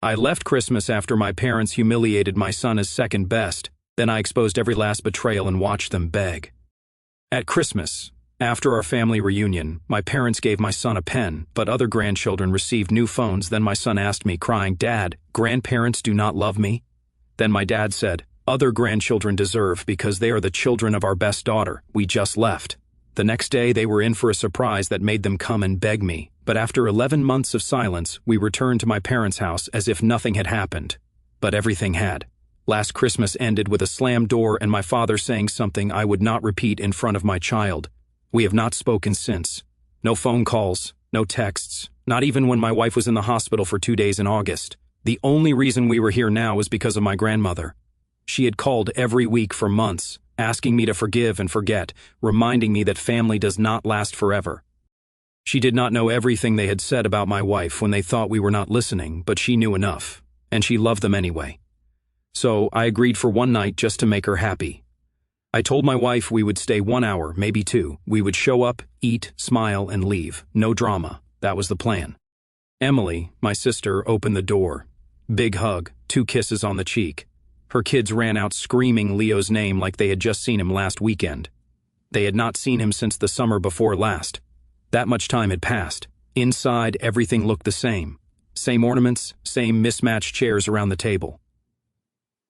I left Christmas after my parents humiliated my son as second best, then I exposed every last betrayal and watched them beg. At Christmas, after our family reunion, my parents gave my son a pen, but other grandchildren received new phones. Then my son asked me, crying, "Dad, grandparents do not love me?" Then my dad said, "Other grandchildren deserve because they are the children of our best daughter. We just left." The next day they were in for a surprise that made them come and beg me, but after 11 months of silence, we returned to my parents' house as if nothing had happened. But everything had. Last Christmas ended with a slammed door and my father saying something I would not repeat in front of my child. We have not spoken since. No phone calls, no texts, not even when my wife was in the hospital for 2 days in August. The only reason we were here now was because of my grandmother. She had called every week for months, asking me to forgive and forget, reminding me that family does not last forever. She did not know everything they had said about my wife when they thought we were not listening, but she knew enough, and she loved them anyway. So I agreed for one night just to make her happy. I told my wife we would stay 1 hour, maybe 2. We would show up, eat, smile, and leave. No drama. That was the plan. Emily, my sister, opened the door. Big hug, 2 kisses on the cheek. Her kids ran out screaming Leo's name like they had just seen him last weekend. They had not seen him since the summer before last. That much time had passed. Inside, everything looked the same. Same ornaments, same mismatched chairs around the table.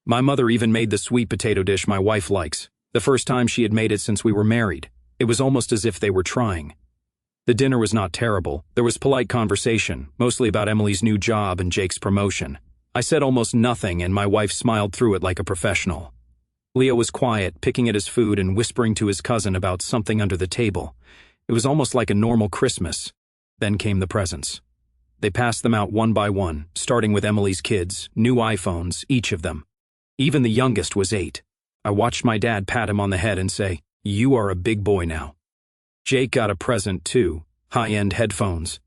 My mother even made the sweet potato dish my wife likes. The first time she had made it since we were married. It was almost as if they were trying. The dinner was not terrible. There was polite conversation, mostly about Emily's new job and Jake's promotion. I said almost nothing and my wife smiled through it like a professional. Leo was quiet, picking at his food and whispering to his cousin about something under the table. It was almost like a normal Christmas. Then came the presents. They passed them out one by one, starting with Emily's kids, new iPhones, each of them. Even the youngest was 8. I watched my dad pat him on the head and say, "You are a big boy now." Jake got a present too, high-end headphones.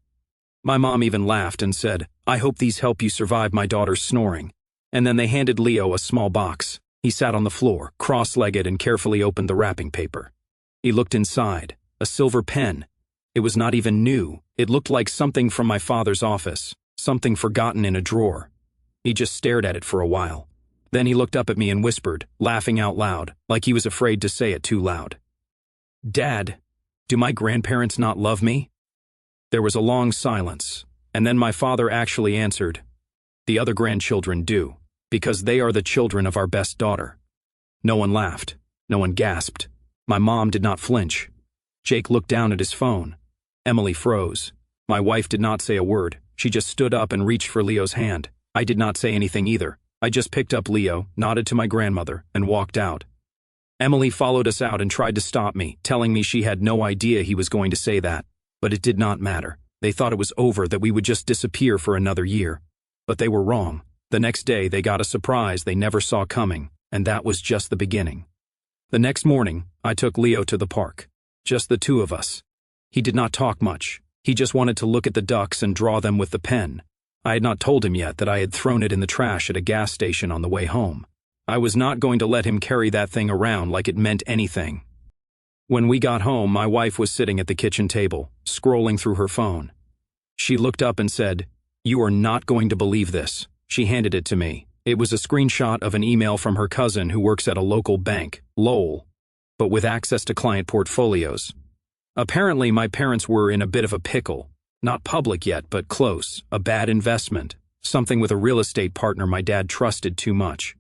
My mom even laughed and said, "I hope these help you survive my daughter's snoring." And then they handed Leo a small box. He sat on the floor, cross-legged, and carefully opened the wrapping paper. He looked inside, a silver pen. It was not even new. It looked like something from my father's office, something forgotten in a drawer. He just stared at it for a while. Then he looked up at me and whispered, laughing out loud, like he was afraid to say it too loud. "Dad, do my grandparents not love me?" There was a long silence, and then my father actually answered, "The other grandchildren do, because they are the children of our best daughter." No one laughed. No one gasped. My mom did not flinch. Jake looked down at his phone. Emily froze. My wife did not say a word. She just stood up and reached for Leo's hand. I did not say anything either. I just picked up Leo, nodded to my grandmother, and walked out. Emily followed us out and tried to stop me, telling me she had no idea he was going to say that. But it did not matter. They thought it was over, that we would just disappear for another year. But they were wrong. The next day they got a surprise they never saw coming, and that was just the beginning. The next morning, I took Leo to the park. Just the 2 of us. He did not talk much. He just wanted to look at the ducks and draw them with the pen. I had not told him yet that I had thrown it in the trash at a gas station on the way home. I was not going to let him carry that thing around like it meant anything. When we got home, my wife was sitting at the kitchen table, scrolling through her phone. She looked up and said, "You are not going to believe this." She handed it to me. It was a screenshot of an email from her cousin who works at a local bank, Lowell, but with access to client portfolios. Apparently, my parents were in a bit of a pickle. Not public yet, but close. A bad investment. Something with a real estate partner my dad trusted too much.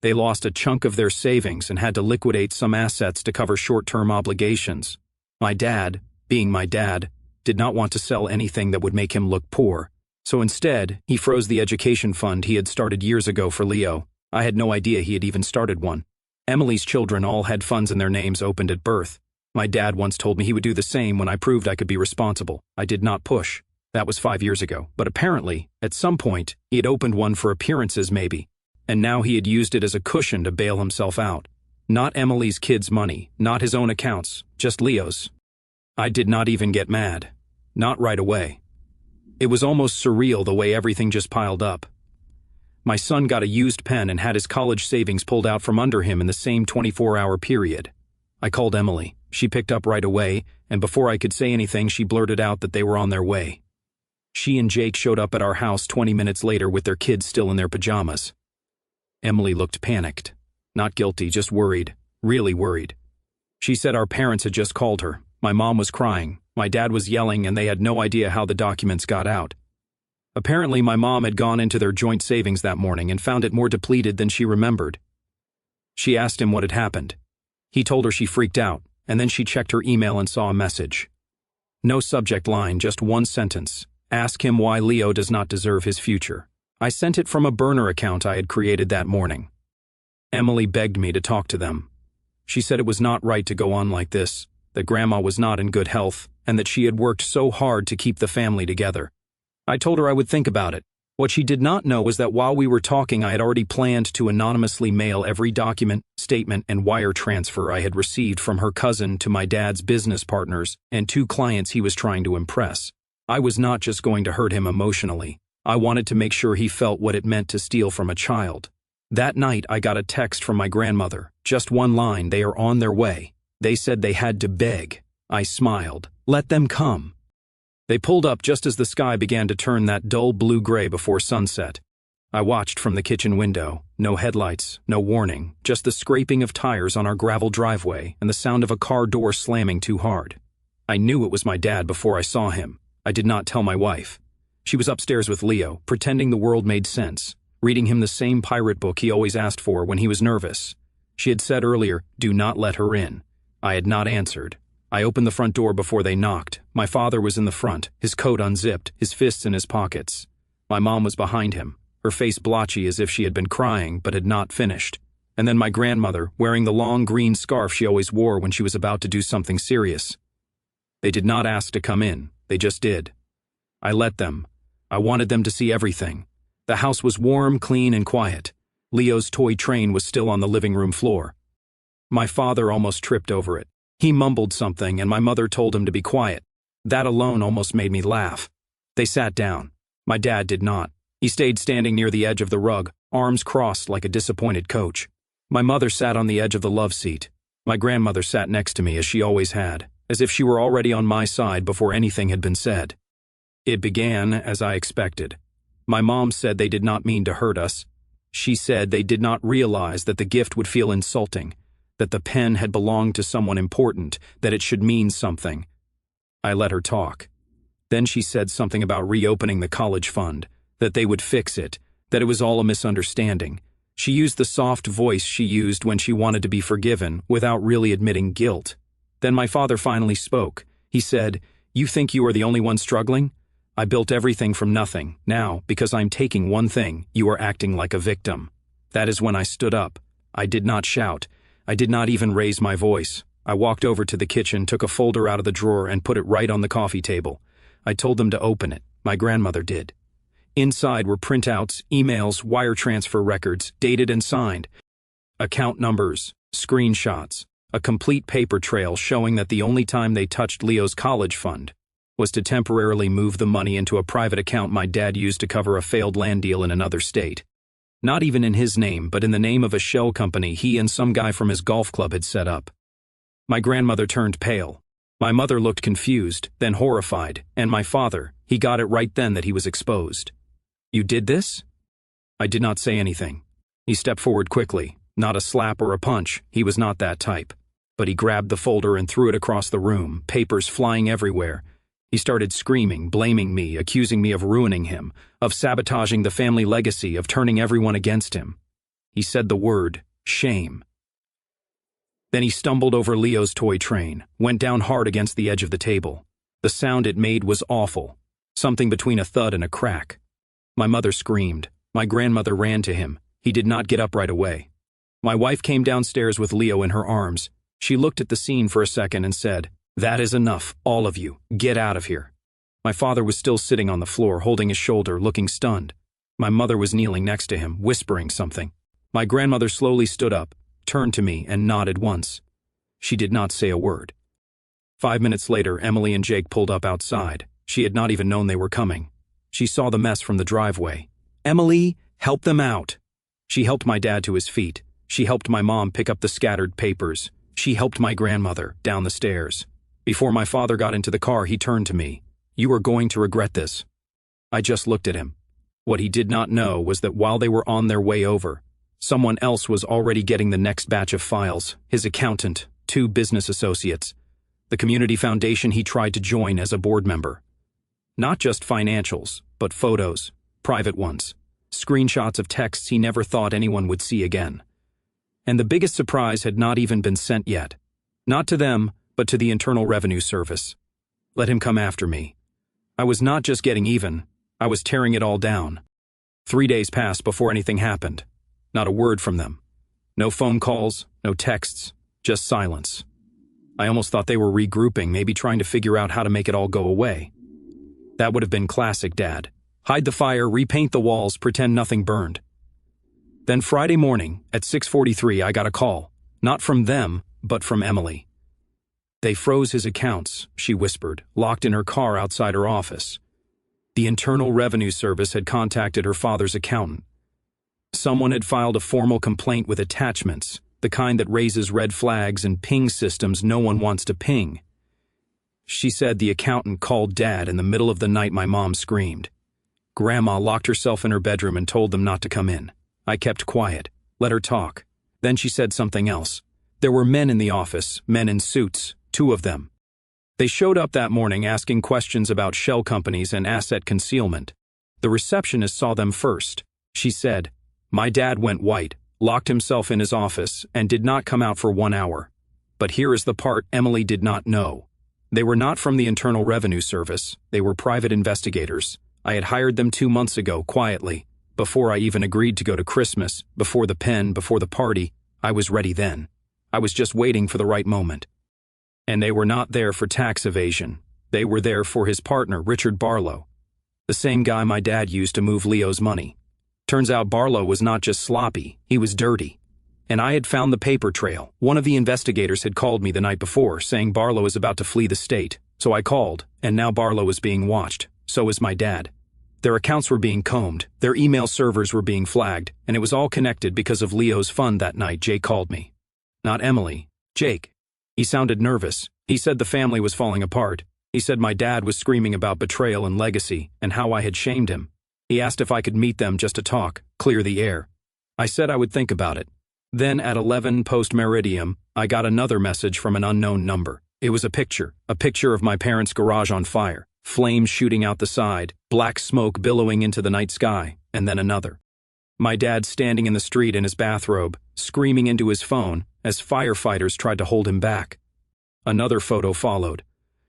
They lost a chunk of their savings and had to liquidate some assets to cover short-term obligations. My dad, being my dad, did not want to sell anything that would make him look poor. So instead, he froze the education fund he had started years ago for Leo. I had no idea he had even started one. Emily's children all had funds in their names opened at birth. My dad once told me he would do the same when I proved I could be responsible. I did not push. That was 5 years ago. But apparently, at some point, he had opened one for appearances maybe. And now he had used it as a cushion to bail himself out. Not Emily's kids' money, not his own accounts, just Leo's. I did not even get mad. Not right away. It was almost surreal the way everything just piled up. My son got a used pen and had his college savings pulled out from under him in the same 24-hour period. I called Emily. She picked up right away, and before I could say anything, she blurted out that they were on their way. She and Jake showed up at our house 20 minutes later with their kids still in their pajamas. Emily looked panicked. Not guilty, just worried. Really worried. She said our parents had just called her. My mom was crying. My dad was yelling, and they had no idea how the documents got out. Apparently, my mom had gone into their joint savings that morning and found it more depleted than she remembered. She asked him what had happened. He told her she freaked out, and then she checked her email and saw a message. No subject line, just one sentence. Ask him why Leo does not deserve his future. I sent it from a burner account I had created that morning. Emily begged me to talk to them. She said it was not right to go on like this, that Grandma was not in good health, and that she had worked so hard to keep the family together. I told her I would think about it. What she did not know was that while we were talking, I had already planned to anonymously mail every document, statement, and wire transfer I had received from her cousin to my dad's business partners and 2 clients he was trying to impress. I was not just going to hurt him emotionally. I wanted to make sure he felt what it meant to steal from a child. That night, I got a text from my grandmother. Just one line, they are on their way. They said they had to beg. I smiled. Let them come. They pulled up just as the sky began to turn that dull blue-gray before sunset. I watched from the kitchen window. No headlights, no warning, just the scraping of tires on our gravel driveway and the sound of a car door slamming too hard. I knew it was my dad before I saw him. I did not tell my wife. She was upstairs with Leo, pretending the world made sense, reading him the same pirate book he always asked for when he was nervous. She had said earlier, "Do not let her in." I had not answered. I opened the front door before they knocked. My father was in the front, his coat unzipped, his fists in his pockets. My mom was behind him, her face blotchy as if she had been crying but had not finished. And then my grandmother, wearing the long green scarf she always wore when she was about to do something serious. They did not ask to come in. They just did. I let them. I wanted them to see everything. The house was warm, clean, and quiet. Leo's toy train was still on the living room floor. My father almost tripped over it. He mumbled something, and my mother told him to be quiet. That alone almost made me laugh. They sat down. My dad did not. He stayed standing near the edge of the rug, arms crossed like a disappointed coach. My mother sat on the edge of the love seat. My grandmother sat next to me as she always had, as if she were already on my side before anything had been said. It began as I expected. My mom said they did not mean to hurt us. She said they did not realize that the gift would feel insulting, that the pen had belonged to someone important, that it should mean something. I let her talk. Then she said something about reopening the college fund, that they would fix it, that it was all a misunderstanding. She used the soft voice she used when she wanted to be forgiven, without really admitting guilt. Then my father finally spoke. He said, "You think you are the only one struggling? I built everything from nothing. Now, because I'm taking one thing, you are acting like a victim." That is when I stood up. I did not shout. I did not even raise my voice. I walked over to the kitchen, took a folder out of the drawer, and put it right on the coffee table. I told them to open it. My grandmother did. Inside were printouts, emails, wire transfer records, dated and signed, account numbers, screenshots, a complete paper trail showing that the only time they touched Leo's college fund was to temporarily move the money into a private account my dad used to cover a failed land deal in another state. Not even in his name, but in the name of a shell company he and some guy from his golf club had set up. My grandmother turned pale. My mother looked confused, then horrified, and my father, he got it right then that he was exposed. "You did this?" I did not say anything. He stepped forward quickly. Not a slap or a punch, he was not that type. But he grabbed the folder and threw it across the room, papers flying everywhere. He started screaming, blaming me, accusing me of ruining him, of sabotaging the family legacy, of turning everyone against him. He said the word, shame. Then he stumbled over Leo's toy train, went down hard against the edge of the table. The sound it made was awful, something between a thud and a crack. My mother screamed. My grandmother ran to him. He did not get up right away. My wife came downstairs with Leo in her arms. She looked at the scene for a second and said, "That is enough, all of you. Get out of here." My father was still sitting on the floor, holding his shoulder, looking stunned. My mother was kneeling next to him, whispering something. My grandmother slowly stood up, turned to me, and nodded once. She did not say a word. 5 minutes later, Emily and Jake pulled up outside. She had not even known they were coming. She saw the mess from the driveway. "Emily, help them out." She helped my dad to his feet. She helped my mom pick up the scattered papers. She helped my grandmother down the stairs. Before my father got into the car, he turned to me. "You are going to regret this." I just looked at him. What he did not know was that while they were on their way over, someone else was already getting the next batch of files, his accountant, 2 business associates, the community foundation he tried to join as a board member. Not just financials, but photos, private ones, screenshots of texts he never thought anyone would see again. And the biggest surprise had not even been sent yet. Not to them, but to the Internal Revenue Service. Let him come after me. I was not just getting even, I was tearing it all down. 3 days passed before anything happened. Not a word from them. No phone calls, no texts, just silence. I almost thought they were regrouping, maybe trying to figure out how to make it all go away. That would have been classic Dad. Hide the fire, repaint the walls, pretend nothing burned. Then Friday morning, at 6:43, I got a call. Not from them, but from Emily. They froze his accounts, she whispered, locked in her car outside her office. The Internal Revenue Service had contacted her father's accountant. Someone had filed a formal complaint with attachments, the kind that raises red flags and ping systems no one wants to ping. She said the accountant called Dad in the middle of the night. My mom screamed. Grandma locked herself in her bedroom and told them not to come in. I kept quiet, let her talk. Then she said something else. There were men in the office, men in suits, 2 of them. They showed up that morning asking questions about shell companies and asset concealment. The receptionist saw them first. She said, my dad went white, locked himself in his office, and did not come out for 1 hour. But here is the part Emily did not know. They were not from the Internal Revenue Service. They were private investigators. I had hired them 2 months ago, quietly. Before I even agreed to go to Christmas, before the pen, before the party, I was ready then. I was just waiting for the right moment. And they were not there for tax evasion. They were there for his partner, Richard Barlow. The same guy my dad used to move Leo's money. Turns out Barlow was not just sloppy, he was dirty. And I had found the paper trail. One of the investigators had called me the night before, saying Barlow is about to flee the state. So I called, and now Barlow is being watched. So is my dad. Their accounts were being combed, their email servers were being flagged, and it was all connected because of Leo's fund that night. Jake called me. Not Emily, Jake. He sounded nervous. He said the family was falling apart. He said my dad was screaming about betrayal and legacy, and how I had shamed him. He asked if I could meet them just to talk, clear the air. I said I would think about it. Then at 11 post-meridium, I got another message from an unknown number. It was a picture of my parents' garage on fire, flames shooting out the side, black smoke billowing into the night sky, and then another. My dad standing in the street in his bathrobe, screaming into his phone as firefighters tried to hold him back. Another photo followed.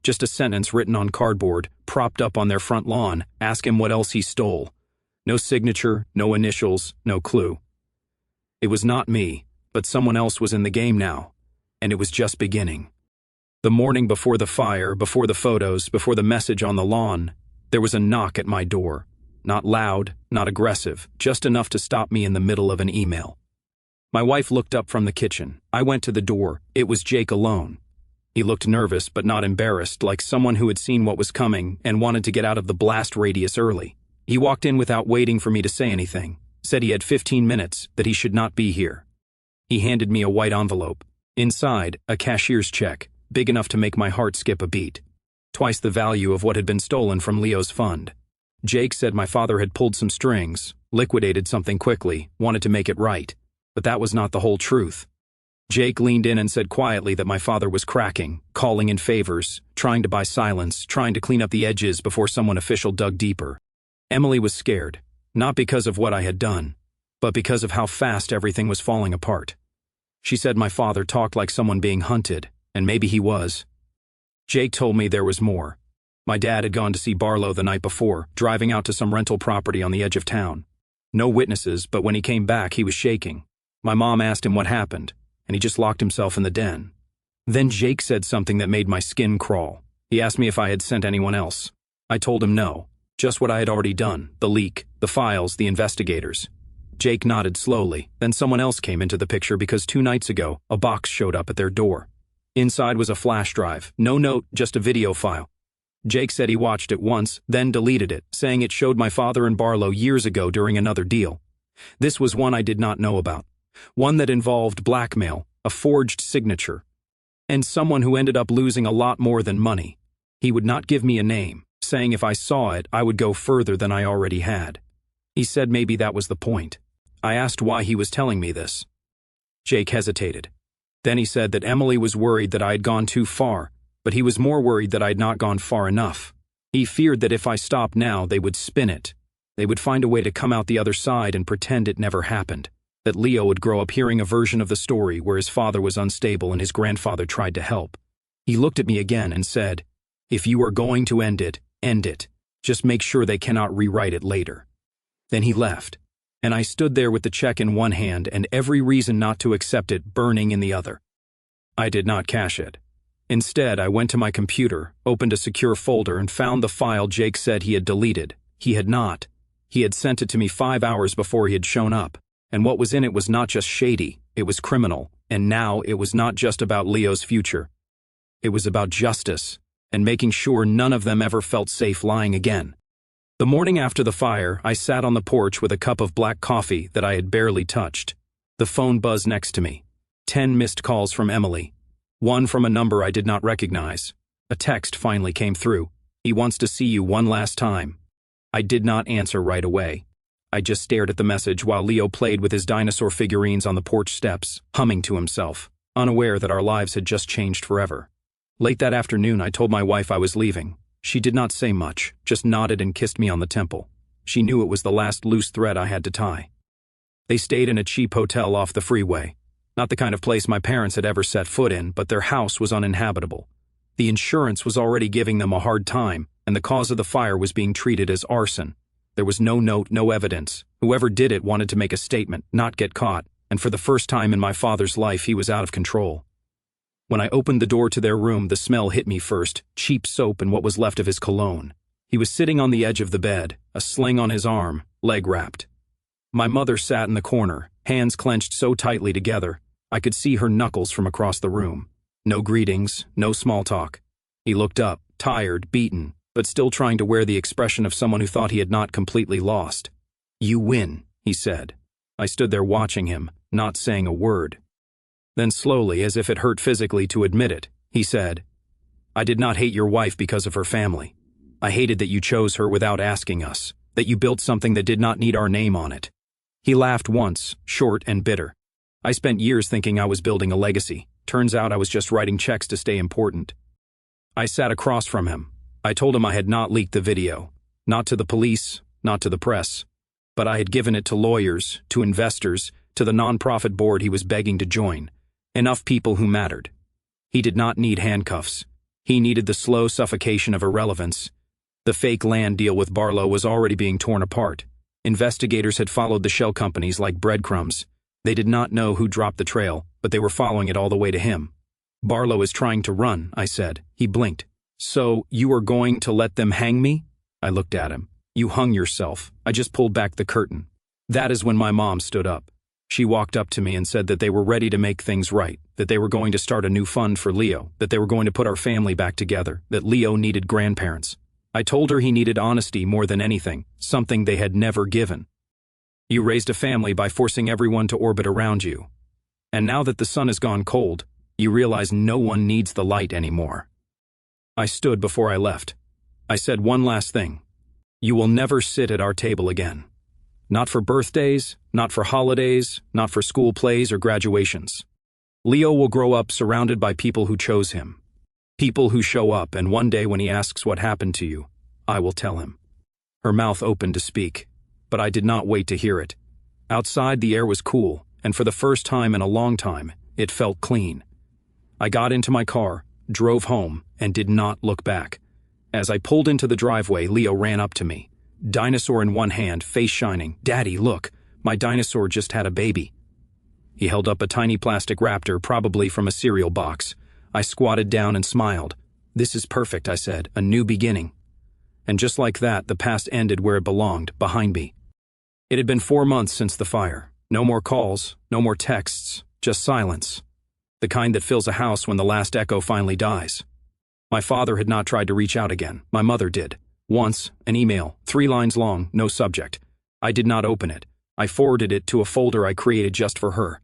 Just a sentence written on cardboard, propped up on their front lawn, ask him what else he stole. No signature, no initials, no clue. It was not me, but someone else was in the game now, and it was just beginning. The morning before the fire, before the photos, before the message on the lawn, there was a knock at my door. Not loud, not aggressive, just enough to stop me in the middle of an email. My wife looked up from the kitchen. I went to the door. It was Jake alone. He looked nervous but not embarrassed, like someone who had seen what was coming and wanted to get out of the blast radius early. He walked in without waiting for me to say anything, said he had 15 minutes, that he should not be here. He handed me a white envelope. Inside, a cashier's check, big enough to make my heart skip a beat. Twice the value of what had been stolen from Leo's fund. Jake said my father had pulled some strings, liquidated something quickly, wanted to make it right. But that was not the whole truth. Jake leaned in and said quietly that my father was cracking, calling in favors, trying to buy silence, trying to clean up the edges before someone official dug deeper. Emily was scared, not because of what I had done, but because of how fast everything was falling apart. She said my father talked like someone being hunted, and maybe he was. Jake told me there was more. My dad had gone to see Barlow the night before, driving out to some rental property on the edge of town. No witnesses, but when he came back, he was shaking. My mom asked him what happened, and he just locked himself in the den. Then Jake said something that made my skin crawl. He asked me if I had sent anyone else. I told him no, just what I had already done, the leak, the files, the investigators. Jake nodded slowly, then someone else came into the picture because 2 nights ago, a box showed up at their door. Inside was a flash drive, no note, just a video file. Jake said he watched it once, then deleted it, saying it showed my father and Barlow years ago during another deal. This was one I did not know about. One that involved blackmail, a forged signature, and someone who ended up losing a lot more than money. He would not give me a name, saying if I saw it, I would go further than I already had. He said maybe that was the point. I asked why he was telling me this. Jake hesitated. Then he said that Emily was worried that I had gone too far, but he was more worried that I had not gone far enough. He feared that if I stopped now, they would spin it. They would find a way to come out the other side and pretend it never happened. That Leo would grow up hearing a version of the story where his father was unstable and his grandfather tried to help. He looked at me again and said, "If you are going to end it, end it. Just make sure they cannot rewrite it later." Then he left, and I stood there with the check in one hand and every reason not to accept it burning in the other. I did not cash it. Instead, I went to my computer, opened a secure folder, and found the file Jake said he had deleted. He had not. He had sent it to me 5 hours before he had shown up, and what was in it was not just shady, it was criminal, and now it was not just about Leo's future. It was about justice, and making sure none of them ever felt safe lying again. The morning after the fire, I sat on the porch with a cup of black coffee that I had barely touched. The phone buzzed next to me. 10 missed calls from Emily. One from a number I did not recognize. A text finally came through. "He wants to see you one last time." I did not answer right away. I just stared at the message while Leo played with his dinosaur figurines on the porch steps, humming to himself, unaware that our lives had just changed forever. Late that afternoon, I told my wife I was leaving. She did not say much, just nodded and kissed me on the temple. She knew it was the last loose thread I had to tie. They stayed in a cheap hotel off the freeway. Not the kind of place my parents had ever set foot in, but their house was uninhabitable. The insurance was already giving them a hard time, and the cause of the fire was being treated as arson. There was no note, no evidence. Whoever did it wanted to make a statement, not get caught, and for the first time in my father's life, he was out of control. When I opened the door to their room, the smell hit me first, cheap soap and what was left of his cologne. He was sitting on the edge of the bed, a sling on his arm, leg wrapped. My mother sat in the corner, hands clenched so tightly together, I could see her knuckles from across the room. No greetings, no small talk. He looked up, tired, beaten, but still trying to wear the expression of someone who thought he had not completely lost. "You win," he said. I stood there watching him, not saying a word. Then slowly, as if it hurt physically to admit it, he said, "I did not hate your wife because of her family. I hated that you chose her without asking us, that you built something that did not need our name on it." He laughed once, short and bitter. I spent years thinking I was building a legacy. Turns out I was just writing checks to stay important. I sat across from him. I told him I had not leaked the video. Not to the police, not to the press. But I had given it to lawyers, to investors, to the nonprofit board he was begging to join. Enough people who mattered. He did not need handcuffs. He needed the slow suffocation of irrelevance. The fake land deal with Barlow was already being torn apart. Investigators had followed the shell companies like breadcrumbs. They did not know who dropped the trail, but they were following it all the way to him. "Barlow is trying to run," I said. He blinked. "So, you are going to let them hang me?" I looked at him. "You hung yourself. I just pulled back the curtain." That is when my mom stood up. She walked up to me and said that they were ready to make things right, that they were going to start a new fund for Leo, that they were going to put our family back together, that Leo needed grandparents. I told her he needed honesty more than anything, something they had never given. "You raised a family by forcing everyone to orbit around you. And now that the sun has gone cold, you realize no one needs the light anymore." I stood before I left. I said one last thing. "You will never sit at our table again. Not for birthdays, not for holidays, not for school plays or graduations. Leo will grow up surrounded by people who chose him. People who show up, and one day when he asks what happened to you, I will tell him." Her mouth opened to speak, but I did not wait to hear it. Outside, the air was cool, and for the first time in a long time, it felt clean. I got into my car, drove home, and did not look back. As I pulled into the driveway, Leo ran up to me. Dinosaur in one hand, face shining. "Daddy, look, my dinosaur just had a baby." He held up a tiny plastic raptor, probably from a cereal box. I squatted down and smiled. "This is perfect," I said, "a new beginning." And just like that, the past ended where it belonged, behind me. It had been 4 months since the fire. No more calls, no more texts, just silence. The kind that fills a house when the last echo finally dies. My father had not tried to reach out again. My mother did. Once, an email, 3 lines long, no subject. I did not open it. I forwarded it to a folder I created just for her.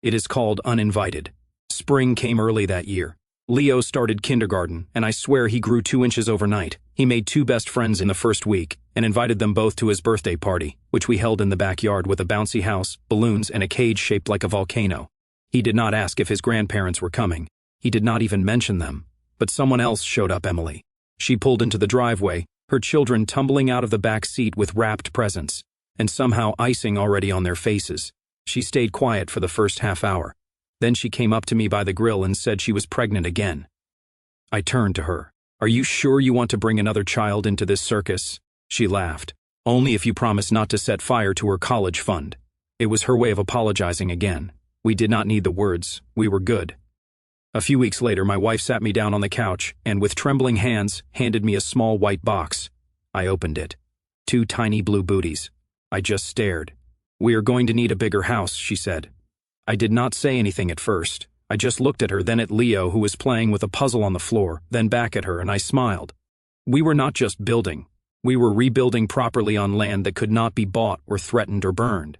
It is called Uninvited. Spring came early that year. Leo started kindergarten, and I swear he grew 2 inches overnight. He made 2 best friends in the first week and invited them both to his birthday party, which we held in the backyard with a bouncy house, balloons, and a cage shaped like a volcano. He did not ask if his grandparents were coming. He did not even mention them. But someone else showed up, Emily. She pulled into the driveway, her children tumbling out of the back seat with wrapped presents, and somehow icing already on their faces. She stayed quiet for the first half hour. Then she came up to me by the grill and said she was pregnant again. I turned to her. "Are you sure you want to bring another child into this circus?" She laughed. "Only if you promise not to set fire to her college fund." It was her way of apologizing again. We did not need the words. We were good. A few weeks later, my wife sat me down on the couch and, with trembling hands, handed me a small white box. I opened it. 2 tiny blue booties. I just stared. "We are going to need a bigger house," she said. I did not say anything at first. I just looked at her, then at Leo, who was playing with a puzzle on the floor, then back at her, and I smiled. We were not just building. We were rebuilding properly on land that could not be bought or threatened or burned.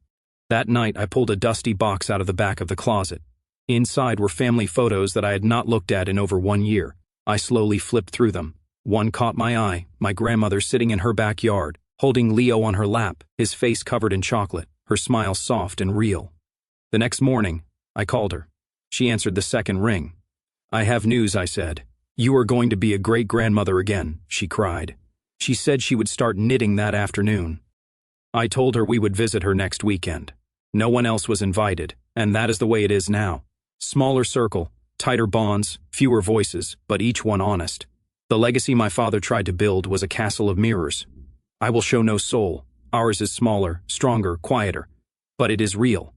That night, I pulled a dusty box out of the back of the closet. Inside were family photos that I had not looked at in over 1 year. I slowly flipped through them. One caught my eye, my grandmother sitting in her backyard, holding Leo on her lap, his face covered in chocolate, her smile soft and real. The next morning, I called her. She answered the second ring. "I have news," I said. "You are going to be a great-grandmother again," she cried. She said she would start knitting that afternoon. I told her we would visit her next weekend. No one else was invited, and that is the way it is now. Smaller circle, tighter bonds, fewer voices, but each one honest. The legacy my father tried to build was a castle of mirrors. I will show no soul. Ours is smaller, stronger, quieter. But it is real.